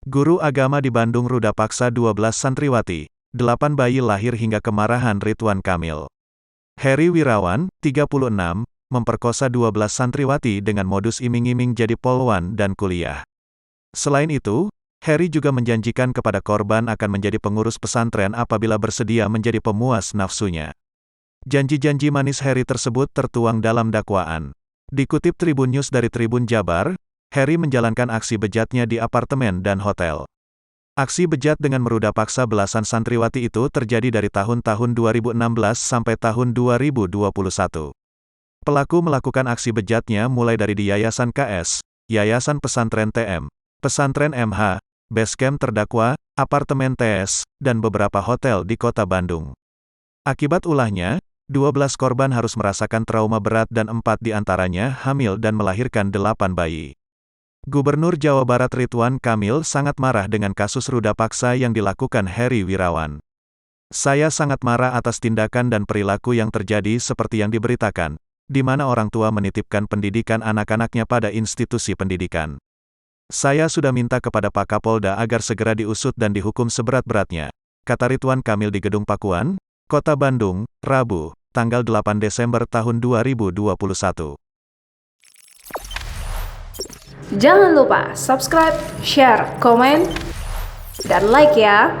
Guru agama di Bandung ruda paksa 12 santriwati, 8 bayi lahir hingga kemarahan Ridwan Kamil. Heri Wirawan, 36, memperkosa 12 santriwati dengan modus iming-iming jadi polwan dan kuliah. Selain itu, Heri juga menjanjikan kepada korban akan menjadi pengurus pesantren apabila bersedia menjadi pemuas nafsunya. Janji-janji manis Heri tersebut tertuang dalam dakwaan. Dikutip Tribun News dari Tribun Jabar, Heri menjalankan aksi bejatnya di apartemen dan hotel. Aksi bejat dengan meruda paksa belasan santriwati itu terjadi dari tahun-tahun 2016 sampai tahun 2021. Pelaku melakukan aksi bejatnya mulai dari di Yayasan KS, Yayasan Pesantren TM, Pesantren MH, Basecamp terdakwa, apartemen TS, dan beberapa hotel di kota Bandung. Akibat ulahnya, 12 korban harus merasakan trauma berat dan 4 diantaranya hamil dan melahirkan 8 bayi. Gubernur Jawa Barat Ridwan Kamil sangat marah dengan kasus ruda paksa yang dilakukan Heri Wirawan. Saya sangat marah atas tindakan dan perilaku yang terjadi seperti yang diberitakan, di mana orang tua menitipkan pendidikan anak-anaknya pada institusi pendidikan. Saya sudah minta kepada Pak Kapolda agar segera diusut dan dihukum seberat-beratnya, kata Ridwan Kamil di Gedung Pakuan, Kota Bandung, Rabu, tanggal 8 Desember tahun 2021. Jangan lupa subscribe, share, komen, dan like ya.